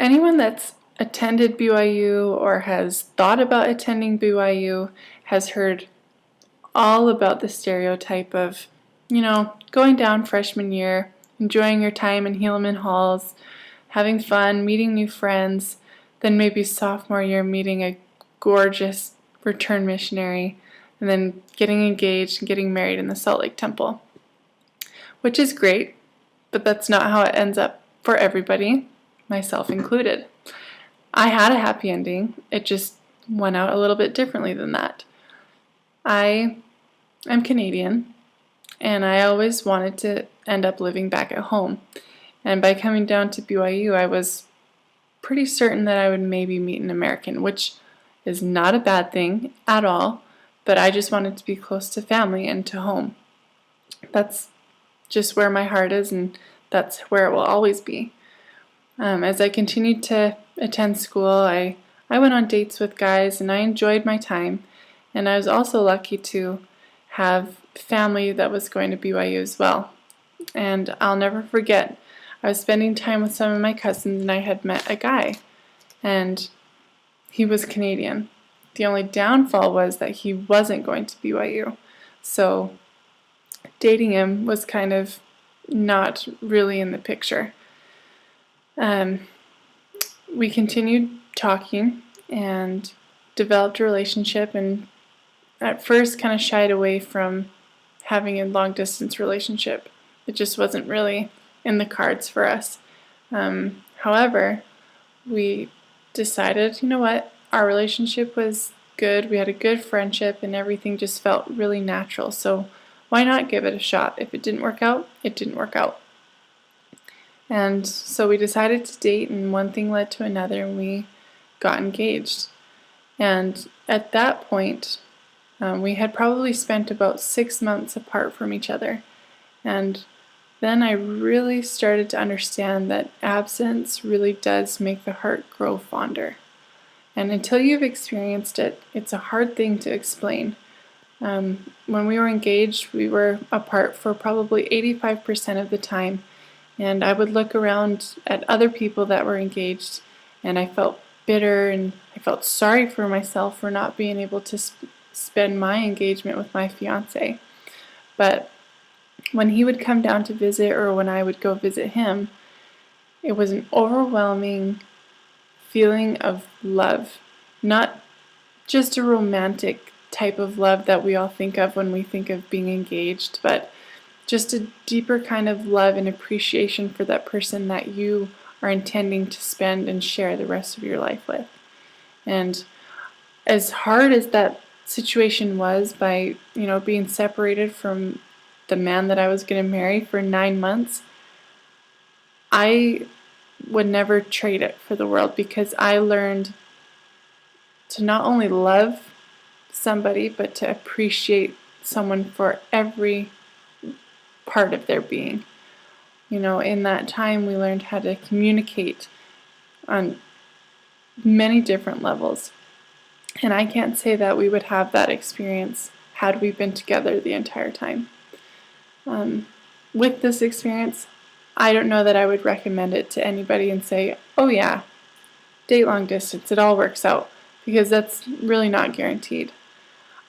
Anyone that's attended BYU or has thought about attending BYU has heard all about the stereotype of, going down freshman year, enjoying your time in Helaman Halls, having fun, meeting new friends, then maybe sophomore year meeting a gorgeous return missionary, and then getting engaged and getting married in the Salt Lake Temple, which is great, but that's not how it ends up for everybody, myself included. I had a happy ending. It just went out a little bit differently than that. I am Canadian, and I always wanted to end up living back at home. And by coming down to BYU, I was pretty certain that I would maybe meet an American, which is not a bad thing at all, but I just wanted to be close to family and to home. That's just where my heart is, and that's where it will always be. As I continued to attend school, I went on dates with guys, and I enjoyed my time, and I was also lucky to have family that was going to BYU as well. And I'll never forget, I was spending time with some of my cousins, and I had met a guy, and he was Canadian. The only downfall was that he wasn't going to BYU, so dating him was kind of not really in the picture. We continued talking and developed a relationship, and at first kind of shied away from having a long distance relationship. It just wasn't really in the cards for us. However, we decided, you know what, our relationship was good, we had a good friendship, and everything just felt really natural, so why not give it a shot? If it didn't work out, it didn't work out. And so we decided to date, and one thing led to another, and we got engaged. And at that point, we had probably spent about 6 months apart from each other. And then I really started to understand that absence really does make the heart grow fonder. And until you've experienced it, it's a hard thing to explain. When we were engaged, we were apart for probably 85% of the time. And I would look around at other people that were engaged, and I felt bitter, and I felt sorry for myself for not being able to spend my engagement with my fiance. But when he would come down to visit, or when I would go visit him, it was an overwhelming feeling of love. Not just a romantic type of love that we all think of when we think of being engaged, but just a deeper kind of love and appreciation for that person that you are intending to spend and share the rest of your life with. And as hard as that situation was, by being separated from the man that I was going to marry for 9 months, I would never trade it for the world, because I learned to not only love somebody, but to appreciate someone for every part of their being. In that time, we learned how to communicate on many different levels. And I can't say that we would have that experience had we been together the entire time. With this experience, I don't know that I would recommend it to anybody and say, oh yeah, date long distance, it all works out, because that's really not guaranteed.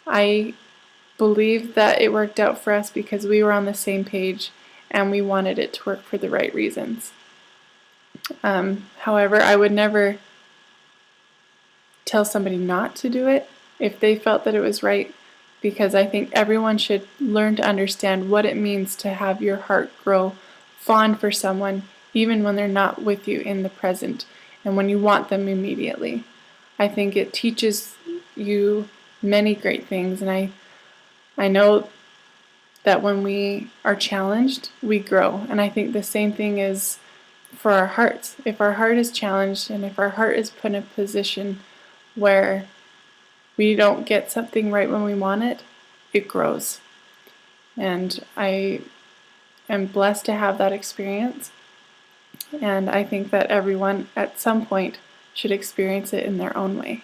I believe that it worked out for us because we were on the same page and we wanted it to work for the right reasons. However, I would never tell somebody not to do it if they felt that it was right, because I think everyone should learn to understand what it means to have your heart grow fond for someone, even when they're not with you in the present and when you want them immediately. I think it teaches you many great things, and I know that when we are challenged, we grow. And I think the same thing is for our hearts. If our heart is challenged, and if our heart is put in a position where we don't get something right when we want it, it grows. And I am blessed to have that experience. And I think that everyone at some point should experience it in their own way.